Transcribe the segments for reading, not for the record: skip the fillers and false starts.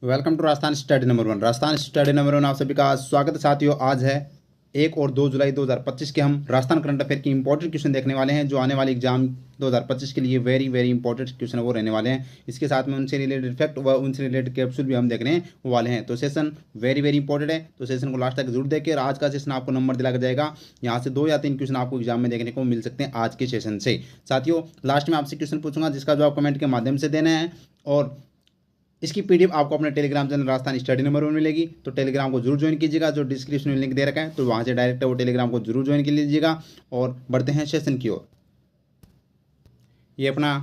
Welcome to Rajasthan study number one. Rajasthan study number one आप सभी का स्वागत है साथियों। आज है 1 और 2 जुलाई 2025 के हम राजस्थान करंट अफेयर की इंपॉर्टेंट क्वेश्चन देखने वाले हैं जो आने वाले एग्जाम 2025 के लिए वेरी वेरी इंपॉर्टेंट क्वेश्चन वो रहने वाले हैं। इसके साथ में उनसे रिलेटेड फैक्ट व उनसे रिलेटेड कैप्सूल भी हम देखने वाले हैं। तो सेशन वेरी वेरी इंपॉर्टेंट है, तो सेशन को लास्ट तक जरूर देखें। और आज का सेशन आपको नंबर दिलाया जाएगा, यहाँ से 2 या 3 क्वेश्चन आपको एग्जाम में देखने को मिल सकते हैं आज के सेशन से। साथियों लास्ट में आपसे क्वेश्चन पूछूंगा जिसका जवाब कमेंट के माध्यम से देना है, और इसकी पीडीएफ आपको अपने Telegram channel Rajasthan study number one मिलेगी। तो टेलीग्राम को जरूर ज्वाइन कीजिएगा, जो डिस्क्रिप्शन में लिंक दे रखा है तो वहाँ से डायरेक्ट वो टेलीग्राम को जरूर ज्वाइन कर लीजिएगा। और बढ़ते हैं सेशन की ओर। ये अपना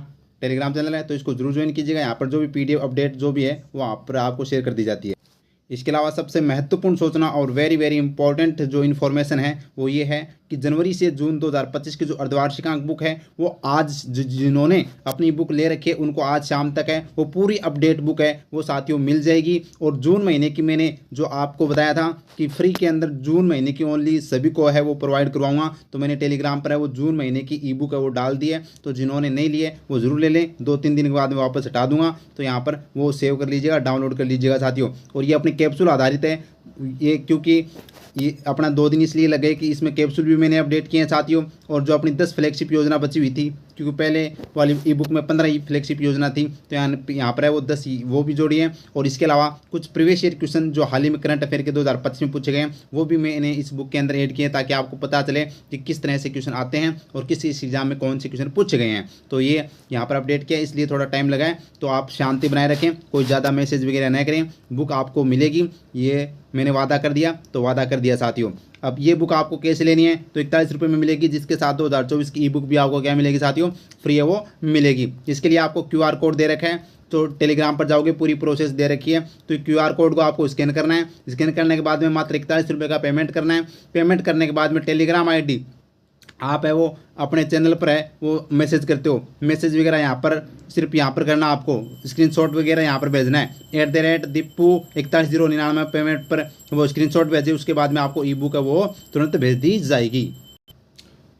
टेलीग्राम चैनल है तो इसको जरूर ज्वाइन कीजिएगा। यहाँ पर जो भी पीडीएफ अपडेट जो भी है वो आप पर आपको शेयर कर दी जाती है। इसके अलावा सबसे महत्वपूर्ण सोचना और वेरी वेरी इंपॉर्टेंट जो इन्फॉर्मेशन है वो ये है कि जनवरी से जून 2025 की जो अर्धवार्षिकांक बुक है वो आज जिन्होंने अपनी बुक ले रखी है उनको आज शाम तक है वो पूरी अपडेट बुक है वो साथियों मिल जाएगी। और जून महीने की मैंने जो आपको बताया था कि फ्री के अंदर जून महीने की ओनली सभी को है वो प्रोवाइड करवाऊंगा, तो मैंने टेलीग्राम पर है वो जून महीने की ई बुक है वो डाल दी है। तो जिन्होंने नहीं लिए वो जरूर ले लें, 2-3 दिन के बाद मैं वापस हटा दूंगा। तो यहाँ पर वो सेव कर लीजिएगा, डाउनलोड कर लीजिएगा साथियों। और ये अपनी कैप्सूल आधारित है ये, क्योंकि ये अपना 2 दिन इसलिए लगे कि इसमें कैप्सूल भी मैंने अपडेट किए हैं साथियों। और जो अपनी 10 फ्लैगशिप योजना बची हुई थी, क्योंकि पहले वाली ई बुक में 15 ही फ्लैगशिप योजना थी, तो यहाँ पर है वो 10 वो भी जोड़ी है। और इसके अलावा कुछ प्रीवियस ईयर क्वेश्चन जो हाल ही में करंट अफेयर के 2025 में पूछे गए हैं वो भी मैंने इस बुक के अंदर ऐड किए ताकि आपको पता चले कि किस तरह से क्वेश्चन आते हैं और किस एग्जाम में कौन से क्वेश्चन पूछे गए हैं। तो ये यहाँ पर अपडेट किया, इसलिए थोड़ा टाइम लगा है। तो आप शांति बनाए रखें, कोई ज़्यादा मैसेज वगैरह न करें, बुक आपको मिलेगी। ये मैंने वादा कर दिया तो वादा कर दिया साथियों। अब ये बुक आपको कैसे लेनी है तो 41 रुपये में मिलेगी, जिसके साथ 2024 की ई बुक भी आपको क्या मिलेगी साथियों, फ्री है वो मिलेगी। इसके लिए आपको QR कोड दे रखा है, तो टेलीग्राम पर जाओगे पूरी प्रोसेस दे रखी है। तो QR कोड को आपको स्कैन करना है, स्कैन करने के बाद में मात्र 41 रुपये का पेमेंट करना है। पेमेंट करने के बाद में टेलीग्राम ID आप है वो अपने चैनल पर है वो मैसेज करते हो, मैसेज वगैरह यहाँ पर सिर्फ यहाँ पर करना, आपको स्क्रीनशॉट वगैरह यहाँ पर भेजना है @Dipu4199 पेमेंट पर वो स्क्रीनशॉट भेजे। उसके बाद में आपको ई बुक है वो तुरंत भेज दी जाएगी।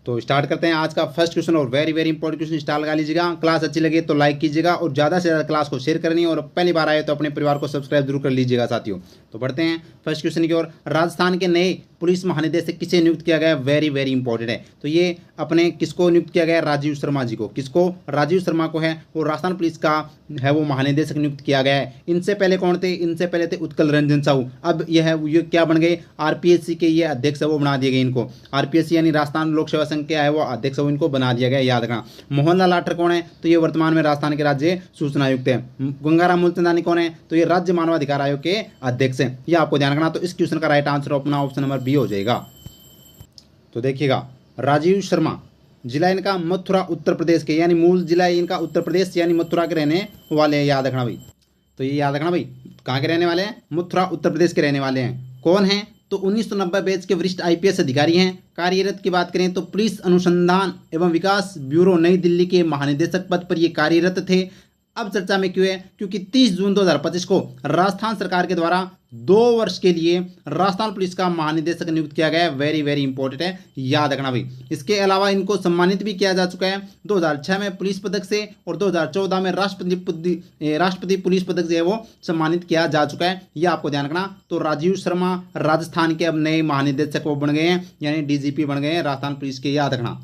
तो स्टार्ट करते हैं आज का फर्स्ट क्वेश्चन, और very very important question star लगा लीजिएगा। क्लास अच्छी लगे तो लाइक कीजिएगा और ज़्यादा से ज़्यादा क्लास को शेयर करनी है, और पहली बार आए तो अपने परिवार को सब्सक्राइब जरूर कर लीजिएगा साथियों। तो बढ़ते हैं फर्स्ट क्वेश्चन की ओर। राजस्थान के नए पुलिस महानिदेशक किसे नियुक्त किया गया है, वेरी वेरी इंपॉर्टेंट है। तो ये अपने किसको नियुक्त किया गया है, राजीव शर्मा जी को। किसको, राजीव शर्मा को है वो राजस्थान पुलिस का है वो महानिदेशक नियुक्त किया गया है। इनसे पहले कौन थे, इनसे पहले थे उत्कल रंजन साहू। अब ये क्या बन गए, RPSC के ये अध्यक्ष है वो बना दिए गए इनको। RPSC यानी राजस्थान लोक सेवा संघ के है वो अध्यक्ष इनको बना दिया गया, याद रखना। मोहनलाल लाठर कौन है, तो ये वर्तमान में राजस्थान के राज्य सूचना आयुक्त है। गंगाराम मूलचंदानी कौन है, तो ये राज्य मानवाधिकार आयोग के अध्यक्ष हैं, ये आपको ध्यान रखना। तो इस क्वेश्चन का राइट आंसर अपना ऑप्शन नंबर बी हो जाएगा। तो देखिएगा, राजीव शर्मा जिला इनका मथुरा उत्तर प्रदेश के, यानी मूल जिला इनका उत्तर प्रदेश यानी मथुरा के रहने वाले हैं, याद रखना भाई। तो ये याद रखना भाई, कहाँ के रहने वाले हैं, मथुरा उत्तर प्रदेश के रहने वाले हैं। कौन है, तो 1990 बैच के वरिष्ठ IPS अधिकारी हैं। कार्यरत की बात करें तो पुलिस अनुसंधान एवं विकास ब्यूरो नई दिल्ली के महानिदेशक पद पर ये कार्यरत थे। अब चर्चा में क्यों है, क्योंकि 30 जून 2025 को राजस्थान सरकार के द्वारा 2 वर्ष के लिए राजस्थान पुलिस का महानिदेशक नियुक्त किया गया है। वेरी वेरी इंपॉर्टेंट है, याद रखना भाई। इसके अलावा इनको सम्मानित भी किया जा चुका है 2006 में पुलिस पदक से, और 2014 में राष्ट्रपति पुलिस पदक से वो सम्मानित किया जा चुका है, ये आपको ध्यान रखना। तो राजीव शर्मा राजस्थान के अब नए महानिदेशक वो बन गए हैं, यानी DGP बन गए हैं राजस्थान पुलिस के, याद रखना।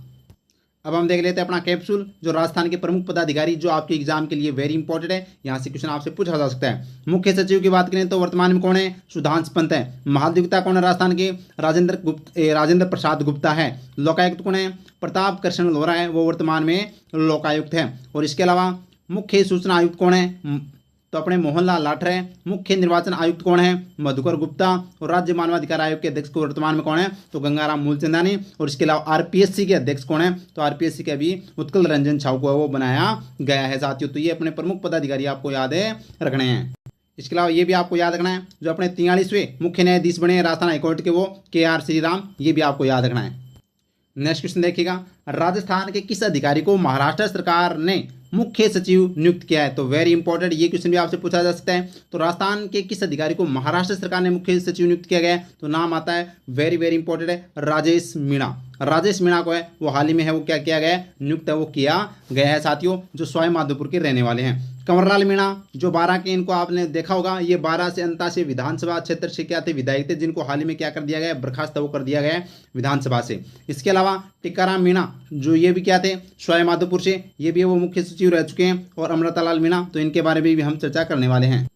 अब हम देख लेते हैं अपना कैप्सूल, जो राजस्थान के प्रमुख पदाधिकारी जो आपके एग्जाम के लिए वेरी इंपॉर्टेंट है, यहाँ से क्वेश्चन आपसे पूछा जा सकता है। मुख्य सचिव की बात करें तो वर्तमान में कौन है, सुधांशु पंत है। महाधिवक्ता कौन है राजस्थान के, राजेंद्र प्रसाद गुप्ता है। लोकायुक्त कौन है, प्रताप कृष्ण लोहरा है, वो वर्तमान में लोकायुक्त है। और इसके अलावा मुख्य सूचना आयुक्त कौन है, तो अपने मोहनलाल लाठर है। मुख्य निर्वाचन आयुक्त कौन है, मधुकर गुप्ता। और राज्य मानवाधिकार आयोग के अध्यक्ष को वर्तमान में कौन है, तो गंगाराम मूलचंदानी। और इसके अलावा RPSC के अध्यक्ष कौन है, तो RPSC के अभी उत्कल रंजन साहू को वो बनाया गया है साथियों। तो ये अपने प्रमुख पदाधिकारी आपको याद है रखने हैं। इसके अलावा ये भी आपको याद रखना है, जो अपने 43वें मुख्य न्यायाधीश बने हैं राजस्थान हाईकोर्ट के वो KR श्रीराम, ये भी आपको याद रखना है। नेक्स्ट क्वेश्चन देखिएगा, राजस्थान के किस अधिकारी को महाराष्ट्र सरकार ने मुख्य सचिव नियुक्त किया है, तो वेरी इंपॉर्टेंट, ये क्वेश्चन भी आपसे पूछा जा सकता है। तो राजस्थान के किस अधिकारी को महाराष्ट्र सरकार ने मुख्य सचिव नियुक्त किया गया है, तो नाम आता है वेरी वेरी इंपॉर्टेंट है, राजेश मीणा। राजेश मीणा को है वो हाल ही में है वो क्या किया गया है, नियुक्त है वो किया गया है साथियों, जो सवाई माधोपुर के रहने वाले हैं। कंवरलाल मीणा जो 12 के, इनको आपने देखा होगा, ये 12 से 89 विधानसभा क्षेत्र से क्या थे, विधायक थे, जिनको हाल ही में क्या कर दिया गया है, बर्खास्त वो कर दिया गया है विधानसभा से। इसके अलावा टीकाराम मीणा जो ये भी क्या थे, सवाई माधोपुर से, ये भी वो मुख्य सचिव रह चुके हैं। और अमृतालाल मीणा, तो इनके बारे में भी हम चर्चा करने वाले हैं।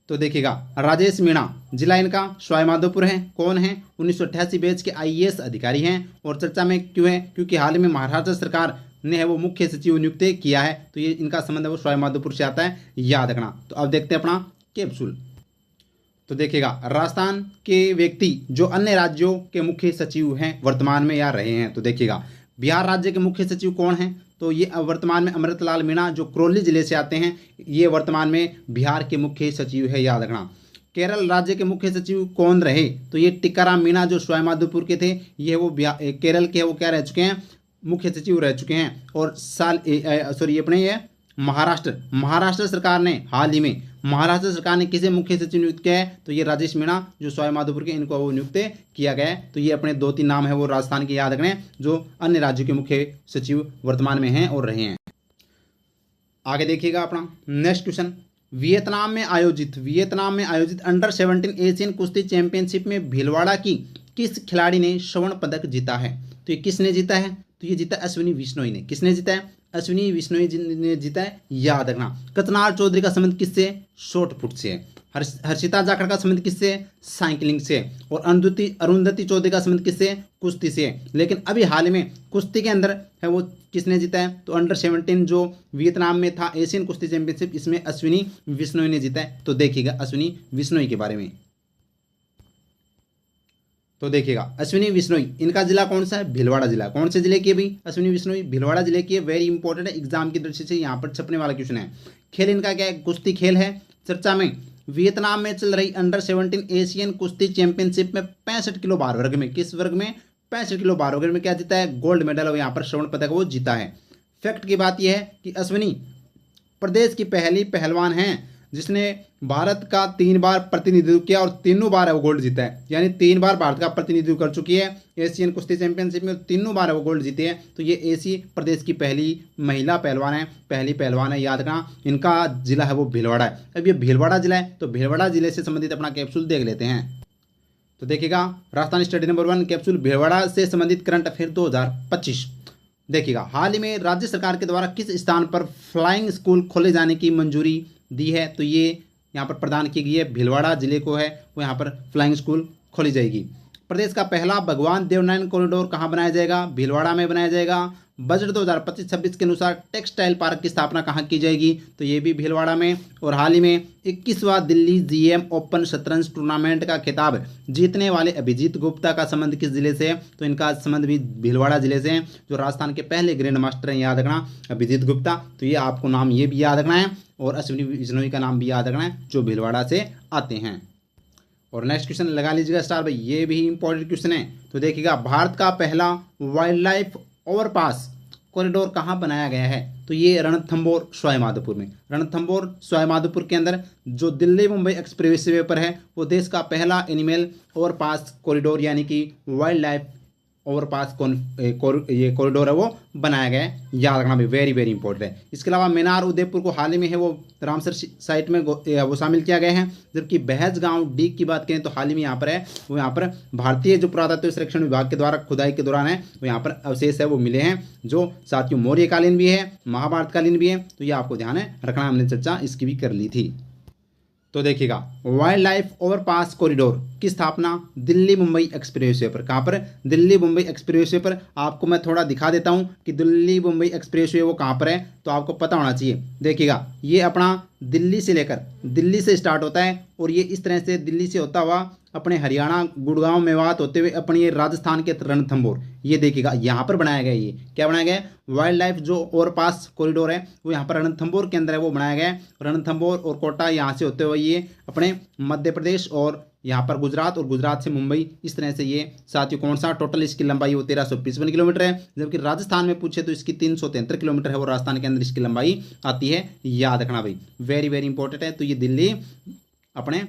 तो देखिएगा, राजेश मीणा जिला इनका सवाई माधोपुर है। कौन है, 1988 बैच के IAS अधिकारी हैं। और चर्चा में क्यों है, क्योंकि हाल ही में महाराष्ट्र सरकार ने है वो मुख्य सचिव नियुक्त किया है, तो ये इनका संबंध है वो सवाई माधोपुर से आता है, याद रखना। तो अब देखते हैं अपना कैप्सूल। तो देखिएगा, राजस्थान के व्यक्ति जो अन्य राज्यों के मुख्य सचिव हैं वर्तमान में या रहे हैं, तो देखिएगा बिहार राज्य के मुख्य सचिव कौन हैं, तो ये वर्तमान में अमृतलाल मीणा जो करौली जिले से आते हैं, ये वर्तमान में बिहार के मुख्य सचिव है, याद रखना। केरल राज्य के मुख्य सचिव कौन रहे, तो ये टीकाराम मीणा जो सवाई माधोपुर के थे, ये वो केरल के वो क्या रह चुके हैं, मुख्य सचिव रह चुके हैं। और अपने ये महाराष्ट्र सरकार ने हाल ही में महाराष्ट्र सरकार ने किसे मुख्य सचिव नियुक्त किया है, तो ये राजेश मीणा जो सवाई माधोपुर के, इनको वो नियुक्त किया गया है। तो ये अपने 2-3 नाम है वो राजस्थान के याद रखने, जो अन्य राज्यों के मुख्य सचिव वर्तमान में हैं और रहे हैं। आगे देखिएगा अपना नेक्स्ट क्वेश्चन। वियतनाम में आयोजित अंडर 17 एशियन कुश्ती चैंपियनशिप में भीलवाड़ा की किस खिलाड़ी ने स्वर्ण पदक जीता है, तो ये किसने जीता है, तो ये जीता अश्विनी बिश्नोई ने। किसने जीता है, अश्विनी बिश्नोई ने जीता है, याद रखना। कचनार चौधरी का संबंध किससे, शॉर्ट पुट से। हर्षिता जाखड़ का संबंध किससे, साइकिलिंग से। और अरुंधति चौधरी का संबंध किससे, कुश्ती से। लेकिन अभी हाल में कुश्ती के अंदर है वो किसने जीता है, तो अंडर 17 जो वियतनाम में था एशियन कुश्ती चैंपियनशिप, इसमें अश्विनी बिश्नोई ने जीता है। तो देखिएगा अश्विनी बिश्नोई के बारे में। तो देखिएगा अश्विनी बिश्नोई, इनका जिला कौन सा है, भीलवाड़ा जिला। कौन से जिले की है भाई, अश्विनी बिश्नोई भीलवाड़ा जिले की है। वेरी इंपॉर्टेंट है, एग्जाम की दृष्टि से यहाँ पर छपने वाला क्वेश्चन है। खेल इनका क्या है, कुश्ती खेल है। चर्चा में वियतनाम में चल रही अंडर 17 एशियन कुश्ती चैंपियनशिप में 65 किलो भार वर्ग में, किस वर्ग में, 65 किलो भार वर्ग में क्या जीता है, गोल्ड मेडल और यहाँ पर स्वर्ण पदक वो जीता है। फैक्ट की बात यह है कि अश्विनी प्रदेश की पहली पहलवान हैं जिसने भारत का 3 बार प्रतिनिधित्व किया और तीनों बार है वो गोल्ड जीता है। यानी 3 बार भारत का प्रतिनिधित्व कर चुकी है एशियन कुश्ती चैंपियनशिप में, तीनों बार है वो गोल्ड जीते हैं। तो ये एसी प्रदेश की पहली महिला पहलवान है, याद रखना। इनका जिला है वो भीलवाड़ा है। अब ये भीलवाड़ा जिला है, तो भीलवाड़ा जिले से संबंधित अपना कैप्सूल देख लेते हैं। तो देखिएगा Rajasthan study number 1 capsule Bhilwara से संबंधित करंट अफेयर 2025। देखिएगा, हाल ही में राज्य सरकार के द्वारा किस स्थान पर फ्लाइंग स्कूल खोले जाने की मंजूरी दी है, तो ये यहाँ पर प्रदान की गई है, भीलवाड़ा जिले को है वो यहाँ पर फ्लाइंग स्कूल खोली जाएगी। प्रदेश का पहला भगवान देवनारायण कॉरिडोर कहाँ बनाया जाएगा, भीलवाड़ा में बनाया जाएगा। बजट 2025-26 के अनुसार टेक्सटाइल पार्क की स्थापना कहाँ की जाएगी, तो ये भी भीलवाड़ा में। और हाल ही में 21वां दिल्ली GM ओपन शतरंज टूर्नामेंट का खिताब जीतने वाले अभिजीत गुप्ता का संबंध किस जिले से है, तो इनका संबंध भी भीलवाड़ा जिले से है, जो राजस्थान के पहले ग्रैंड मास्टर हैं, याद रखना अभिजीत गुप्ता। तो ये आपको नाम ये भी याद रखना है और अश्विनी बिश्नोई का नाम भी याद रखना है, जो भीलवाड़ा से आते हैं। और नेक्स्ट क्वेश्चन लगा लीजिएगा स्टार भाई, ये भी इंपॉर्टेंट क्वेश्चन है। तो देखिएगा, भारत का पहला वाइल्ड लाइफ ओवरपास कॉरिडोर कहाँ बनाया गया है, तो ये रणथंबोर सवाई माधोपुर में। रणथंबोर सवाई माधोपुर के अंदर जो दिल्ली मुंबई एक्सप्रेस वे पर है, वो देश का पहला एनिमल ओवरपास कॉरिडोर यानी कि वाइल्ड लाइफ ओवरपास ये कॉरिडोर है वो बनाया गया है, याद रखना भी, वेरी वेरी इंपॉर्टेंट है। इसके अलावा मीनार उदयपुर को हाल ही में है वो रामसर साइट में वो शामिल किया गया है। जबकि बहज गांव डी की बात करें तो हाल ही में यहाँ पर है वो यहाँ पर भारतीय जो पुरातत्व सर्वेक्षण विभाग के द्वारा खुदाई के दौरान है वो यहाँ पर अवशेष है वो मिले हैं, जो साथियों मौर्यकालीन भी है, महाभारतकालीन भी है। तो ये आपको ध्यान है रखना, हमने चर्चा इसकी भी कर ली थी। तो देखिएगा, वाइल्ड लाइफ ओवरपास कॉरिडोर की स्थापना दिल्ली मुंबई एक्सप्रेसवे पर, कहाँ पर, दिल्ली मुंबई एक्सप्रेसवे पर। आपको मैं थोड़ा दिखा देता हूँ कि दिल्ली मुंबई एक्सप्रेसवे वो कहाँ पर है, तो आपको पता होना चाहिए। देखिएगा, ये अपना दिल्ली से लेकर दिल्ली से स्टार्ट होता है और ये इस तरह से दिल्ली से होता हुआ अपने हरियाणा गुड़गांव मेवात होते हुए अपने ये राजस्थान के रणथंबोर, ये देखिएगा यहाँ पर बनाया गया। ये क्या बनाया गया है, वाइल्ड लाइफ जो ओवरपास कॉरिडोर है वो यहाँ पर रणथंबोर के अंदर है वो बनाया गया है। रणथंबोर और कोटा यहाँ से होते हुए ये अपने मध्य प्रदेश और यहाँ पर गुजरात और गुजरात से मुंबई, इस तरह से ये साथियों कौन सा, टोटल इसकी लंबाई वो 1355 किलोमीटर है। जबकि राजस्थान में पूछे तो इसकी 373 किलोमीटर है वो राजस्थान के अंदर इसकी लंबाई आती है, याद रखना भाई, वेरी वेरी इंपॉर्टेंट है। तो ये दिल्ली अपने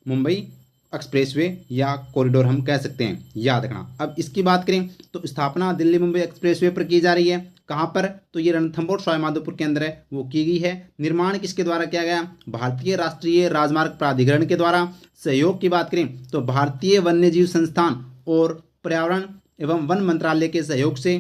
मुंबई एक्सप्रेसवे या कॉरिडोर हम कह सकते हैं, याद रखना। अब इसकी बात करें तो स्थापना दिल्ली मुंबई एक्सप्रेसवे पर की जा रही है। कहाँ पर? तो ये रणथंभौर सवाईमाधोपुर के अंदर है, वो की गई है। निर्माण किसके द्वारा किया गया? भारतीय राष्ट्रीय राजमार्ग प्राधिकरण के द्वारा। सहयोग की बात करें तो भारतीय वन्यजीव संस्थान और पर्यावरण एवं वन मंत्रालय के सहयोग से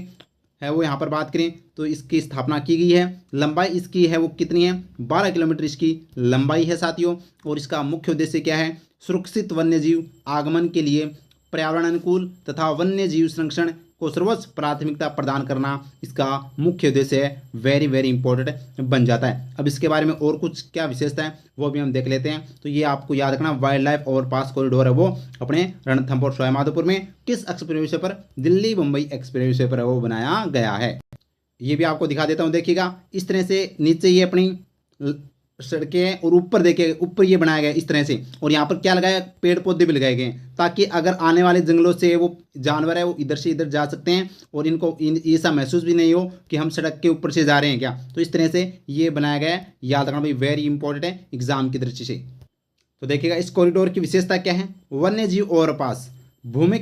है वो यहाँ पर बात करें तो इसकी स्थापना की गई है। लंबाई इसकी है वो कितनी है? 12 किलोमीटर इसकी लंबाई है साथियों। और इसका मुख्य उद्देश्य क्या है? सुरक्षित वन्यजीव आगमन के लिए पर्यावरण अनुकूल तथा वन्यजीव संरक्षण को सर्वोच्च प्राथमिकता प्रदान करना इसका मुख्य उद्देश्य है। वेरी वेरी इंपॉर्टेंट बन जाता है। अब इसके बारे में और कुछ क्या विशेषता है वो भी हम देख लेते हैं। तो ये आपको याद रखना, वाइल्ड लाइफ ओवरपास कॉरिडोर है वो अपने रणथंभौर सवाईमाधोपुर में किस एक्सप्रेसवे पर? दिल्ली मुंबई एक्सप्रेसवे पर वो बनाया गया है। ये भी आपको दिखा देता हूँ, देखिएगा इस तरह से नीचे ये अपनी सड़कें हैं और ऊपर देखिए, ऊपर ये बनाया गया इस तरह से। और यहाँ पर क्या लगाया? पेड़ पौधे भी लगाए गए हैं ताकि अगर आने वाले जंगलों से वो जानवर है वो इधर से इधर जा सकते हैं और इनको ऐसा महसूस भी नहीं हो कि हम सड़क के ऊपर से जा रहे हैं क्या। तो इस तरह से ये बनाया गया है, याद रखना भाई, वेरी इंपॉर्टेंट है एग्जाम की दृष्टि से। तो देखिएगा इस कॉरिडोर की विशेषता क्या है? वन्यजीव ओवरपास भूमि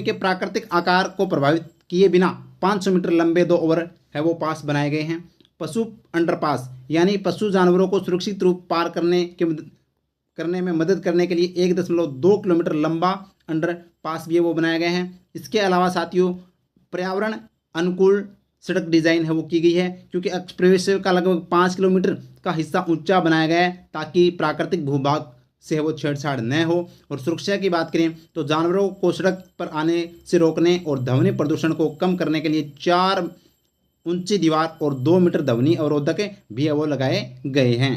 के प्राकृतिक आकार को प्रभावित किए बिना 500 मीटर लंबे 2 ओवर है वो पास बनाए गए हैं। पशु अंडरपास यानी पशु जानवरों को सुरक्षित रूप पार करने में मदद करने के लिए 1.2 किलोमीटर लंबा अंडरपास भी वो बनाया गया है। इसके अलावा साथियों पर्यावरण अनुकूल सड़क डिजाइन है वो की गई है, क्योंकि एक्सप्रेसवे का लगभग 5 किलोमीटर का हिस्सा ऊंचा बनाया गया है ताकि प्राकृतिक भूभाग से वो छेड़छाड़ न हो। और सुरक्षा की बात करें तो जानवरों को सड़क पर आने से रोकने और ध्वनि प्रदूषण को कम करने के लिए 4 ऊंची दीवार और 2 मीटर ध्वनि अवरोधक भी वो लगाए गए हैं।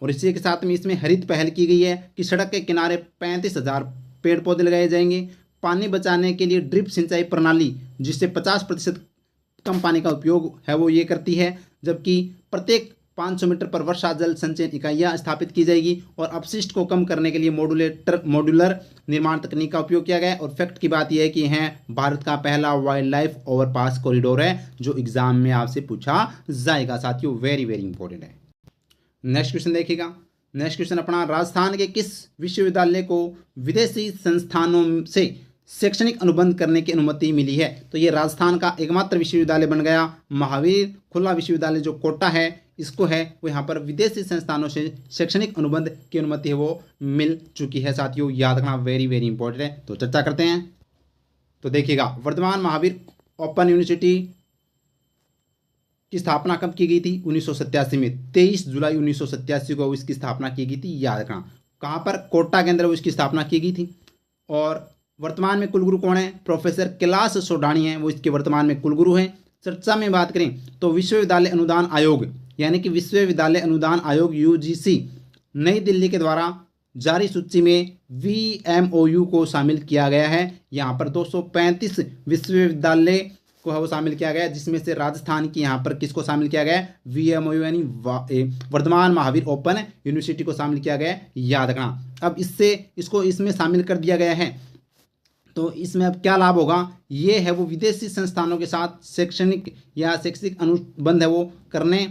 और इसी के साथ में इसमें हरित पहल की गई है कि सड़क के किनारे 35,000 पेड़ पौधे लगाए जाएंगे। पानी बचाने के लिए ड्रिप सिंचाई प्रणाली जिससे 50% कम पानी का उपयोग है वो ये करती है, जबकि प्रत्येक 500 मीटर पर वर्षा जल संचयन इकाइयाँ स्थापित की जाएगी। और अपशिष्ट को कम करने के लिए मॉड्यूलर निर्माण तकनीक का उपयोग किया गया है। और फैक्ट की बात यह है कि यह भारत का पहला वाइल्ड लाइफ ओवरपास कॉरिडोर है जो एग्जाम में आपसे पूछा जाएगा साथियों, वेरी वेरी इंपॉर्टेंट है। नेक्स्ट क्वेश्चन देखिएगा। नेक्स्ट क्वेश्चन अपना, राजस्थान के किस विश्वविद्यालय को विदेशी संस्थानों से शैक्षणिक अनुबंध करने की अनुमति मिली है? तो ये राजस्थान का एकमात्र विश्वविद्यालय बन गया। महावीर खुला विश्वविद्यालय जो कोटा है इसको है वो यहाँ पर विदेशी संस्थानों से शैक्षणिक अनुबंध की अनुमति है वो मिल चुकी है साथियों, याद रखना, वेरी वेरी इंपॉर्टेंट है। तो चर्चा करते हैं। तो देखिएगा वर्धमान महावीर ओपन यूनिवर्सिटी की स्थापना कब की गई थी? 1987 में, 23 जुलाई 1987 को इसकी स्थापना की गई थी, याद रखना। कहाँ पर? कोटा के अंदर वो इसकी स्थापना की गई थी। और वर्तमान में कुलगुरु कौन है? प्रोफेसर कैलाश सोडानी हैं, वो इसके वर्तमान में कुलगुरु हैं। चर्चा में बात करें तो विश्वविद्यालय अनुदान आयोग यानी कि विश्वविद्यालय अनुदान आयोग यूजीसी नई दिल्ली के द्वारा जारी सूची में VMOU को शामिल किया गया है। यहाँ पर 235 विश्वविद्यालय को है वो शामिल किया गया है, जिसमें से राजस्थान की यहाँ पर किसको शामिल किया गया है? VMOU यानी वर्धमान महावीर ओपन यूनिवर्सिटी को शामिल किया गया है, याद रखना। अब इसको इसमें शामिल कर दिया गया है तो इसमें अब क्या लाभ होगा? ये है वो विदेशी संस्थानों के साथ शैक्षणिक या शैक्षिक अनुबंध है वो करने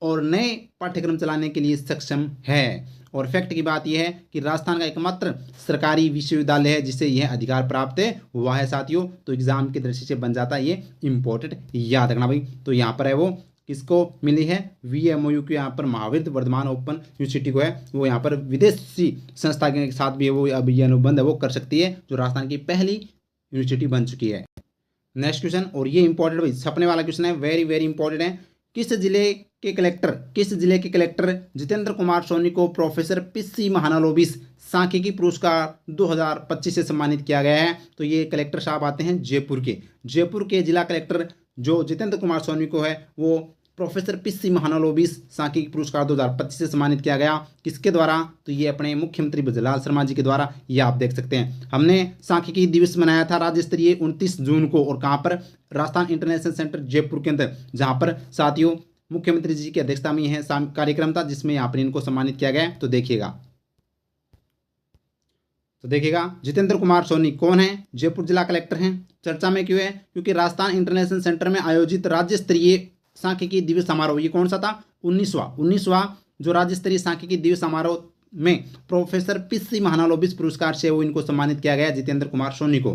और नए पाठ्यक्रम चलाने के लिए सक्षम है। और फैक्ट की बात यह है कि राजस्थान का एकमात्र सरकारी विश्वविद्यालय है जिसे यह अधिकार प्राप्त हुआ है साथियों। तो एग्जाम की दृष्टि से बन जाता है ये इंपॉर्टेंट, याद रखना भाई। तो यहाँ पर है वो किसको मिली है? VMOU को यहाँ पर महावीर वर्धमान ओपन यूनिवर्सिटी को है वो यहाँ पर विदेशी संस्था के साथ भी वो अब ये अनुबंध है वो कर सकती है, जो राजस्थान की पहली यूनिवर्सिटी बन चुकी है। नेक्स्ट क्वेश्चन, और ये इंपॉर्टेंट भाई, छपने वाला क्वेश्चन है, वेरी वेरी इंपॉर्टेंट है। किस जिले के कलेक्टर जितेंद्र कुमार सोनी को प्रोफेसर PC महानालोबिस सांख्यिकी पुरस्कार 2025 से सम्मानित किया गया है? तो ये कलेक्टर साहब आते हैं जयपुर के जिला कलेक्टर जो जितेंद्र कुमार सोनी को है वो प्रोफेसर PC महानालोबिस सांख्यिकी पुरस्कार 2025 से सम्मानित किया गया। किसके द्वारा? तो ये अपने मुख्यमंत्री ब्रजलाल शर्मा जी के द्वारा, ये आप देख सकते हैं। हमने सांख्यिकी दिवस मनाया था राज्य स्तरीय 29 जून को, और कहाँ पर? राजस्थान इंटरनेशनल सेंटर जयपुर के अंदर, जहाँ पर साथियों मुख्यमंत्री जी की अध्यक्षता में यह कार्यक्रम था जिसमें यहाँ पर इनको सम्मानित किया गया। तो देखिएगा जितेंद्र कुमार सोनी कौन है? जयपुर जिला कलेक्टर हैं। चर्चा में क्यों है? क्योंकि राजस्थान इंटरनेशनल सेंटर में आयोजित राज्य स्तरीय सांख्यिकी दिवस समारोह, ये कौन सा था? 19वां जो राज्य स्तरीय सांख्यिकी दिवस समारोह में प्रोफेसर पीसी महानालोबिस पुरस्कार से वो इनको सम्मानित किया गया, जितेंद्र कुमार सोनी को।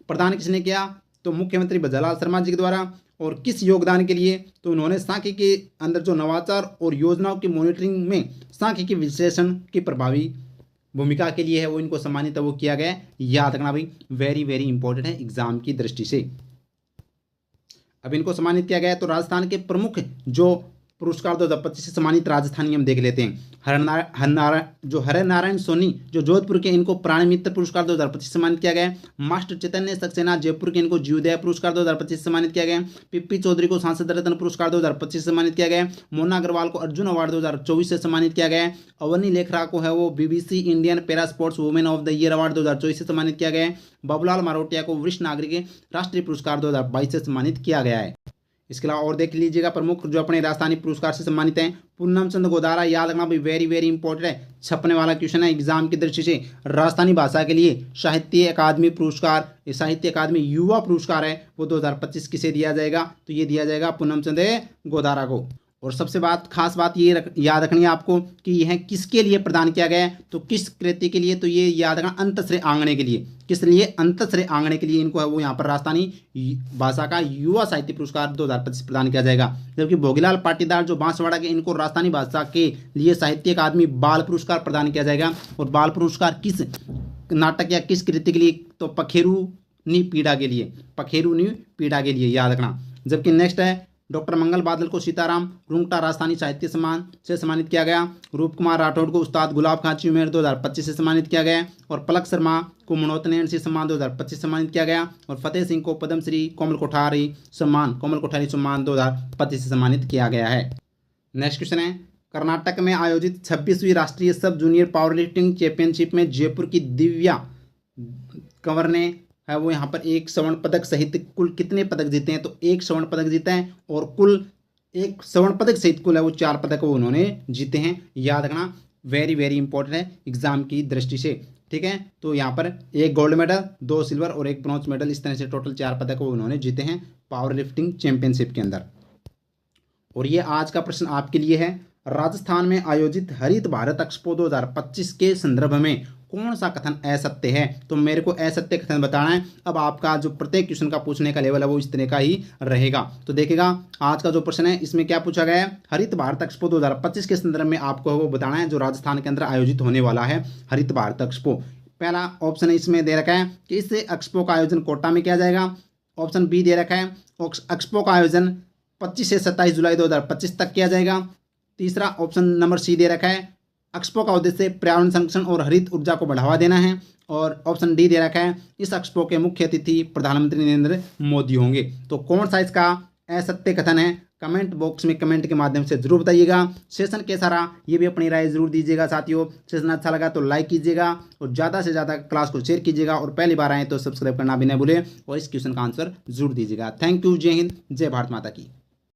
प्रदान किसने किया? तो मुख्यमंत्री भजनलाल शर्मा जी के द्वारा। और किस योगदान के लिए? तो उन्होंने सांख्यिकी के अंदर जो नवाचार और योजनाओं की मॉनिटरिंग में सांख्यिकी विश्लेषण की प्रभावी भूमिका के लिए है वो इनको सम्मानित वो किया गया। याद रखना भाई, वेरी वेरी इंपॉर्टेंट है एग्जाम की दृष्टि से। अब इनको सम्मानित किया गया है। तो राजस्थान के प्रमुख जो पुरस्कार 2025 से सम्मानित राजस्थानी हम देख लेते हैं। हरे नारायण सोनी जो जोधपुर के, इनको प्राणी मित्र पुरस्कार 2025 सम्मानित किया गया है। मास्टर चैतन्य सक्सेना जयपुर के, इनको जीवोदय पुरस्कार 2025 सम्मानित किया गया है। पिप्पी चौधरी को सांसद रत्न पुरस्कार 2025 सम्मानित किया गया है। मोना अग्रवाल को अर्जुन अवार्ड 2024 से सम्मानित किया गया है। अवनी लेखरा को है वो BBC Indian para sports women of the year award 2024 से सम्मानित किया गया है। बाबूलाल मारोटिया को वरिष्ठ नागरिक राष्ट्रीय पुरस्कार 2022 से सम्मानित किया गया है। इसके अलावा और देख लीजिएगा प्रमुख जो अपने राजस्थानी पुरस्कार से सम्मानित हैं। पूनम चंद गोदारा, याद रखना भी, वेरी वेरी इंपॉर्टेंट है, छपने वाला क्वेश्चन है एग्जाम की दृष्टि से। राजस्थानी भाषा के लिए साहित्य अकादमी पुरस्कार, साहित्य अकादमी युवा पुरस्कार है वो 2025 किसे दिया जाएगा? तो ये दिया जाएगा पूनम चंद गोदारा को। और सबसे खास बात ये याद रखनी है आपको कि यह किसके लिए प्रदान किया गया है? तो किस कृति के लिए? तो ये याद रखना, अंतश्रेय आंगणे के लिए। किस लिए? अंतश्रेय आंगणे के लिए इनको है वो यहाँ पर राजस्थानी भाषा का युवा साहित्य पुरस्कार 2025 प्रदान किया जाएगा। जबकि भोगीलाल पाटीदार जो बांसवाड़ा के, इनको राजस्थानी भाषा के लिए साहित्य अकादमी बाल पुरस्कार प्रदान किया जाएगा। और बाल पुरस्कार किस नाटक या किस कृति के लिए? तो पखेरुनी पीड़ा के लिए, पखेरुनी पीड़ा के लिए, याद रखना। जबकि नेक्स्ट है डॉक्टर मंगल बादल को सीताराम रुंगटा राजस्थानी साहित्य सम्मान से सम्मानित किया गया। रूप कुमार राठौड़ को उस्ताद गुलाब खां उमेर 2025 से सम्मानित किया गया। और पलक शर्मा को मरणोत्तरन से सम्मान 2025 सम्मानित किया गया। और फतेह सिंह को पद्मश्री कोमल कोठारी सम्मान 2025 से सम्मानित किया गया है। नेक्स्ट क्वेश्चन है, कर्नाटक में आयोजित 26वीं राष्ट्रीय सब जूनियर पावर लिफ्टिंग चैंपियनशिप में जयपुर की दिव्या कंवर ने है वो यहाँ पर एक स्वर्ण पदक सहित कुल कितने पदक जीते हैं? तो एक स्वर्ण पदक जीते हैं। और कुल एक स्वर्ण पदक सहित कुल है वो 4 पदक वो उन्होंने जीते हैं। याद रखना, वेरी वेरी इंपॉर्टेंट है एग्जाम की दृष्टि से। ठीक है, तो यहाँ पर 1 गोल्ड मेडल, 2 सिल्वर और 1 ब्रॉन्ज मेडल, इस तरह से टोटल 4 पदक वो उन्होंने जीते हैं पावर लिफ्टिंग चैंपियनशिप के अंदर। और ये आज का प्रश्न आपके लिए है, राजस्थान में आयोजित हरित भारत एक्सपो 2025 के संदर्भ में कौन सा कथन असत्य है? तो मेरे को असत्य कथन बताना है। अब आपका जो प्रत्येक क्वेश्चन का पूछने का लेवल है वो इस तरह का ही रहेगा। तो देखिएगा आज का जो प्रश्न है इसमें क्या पूछा गया है, हरित भारत एक्सपो 2025 के संदर्भ में आपको वो बताना है जो राजस्थान के अंदर आयोजित होने वाला है हरित भारत एक्सपो। पहला ऑप्शन इसमें दे रखा है कि इस एक्सपो का आयोजन कोटा में किया जाएगा। ऑप्शन बी दे रखा है एक्सपो का आयोजन 25 से 27 जुलाई 2025 तक किया जाएगा। तीसरा ऑप्शन नंबर सी दे रखा है एक्सपो का उद्देश्य पर्यावरण संरक्षण और हरित ऊर्जा को बढ़ावा देना है। और ऑप्शन डी दे रखा है इस एक्सपो के मुख्य अतिथि प्रधानमंत्री नरेंद्र मोदी होंगे। तो कौन सा इसका असत्य कथन है? कमेंट बॉक्स में कमेंट के माध्यम से जरूर बताइएगा। सेशन कैसा रहा ये भी अपनी राय जरूर दीजिएगा साथियों। सेशन अच्छा लगा तो लाइक कीजिएगा और ज़्यादा से ज़्यादा क्लास को शेयर कीजिएगा। और पहली बार आए तो सब्सक्राइब करना भी न भूलें और इस क्वेश्चन का आंसर जरूर दीजिएगा। Thank you. जय हिंद, जय भारत माता की।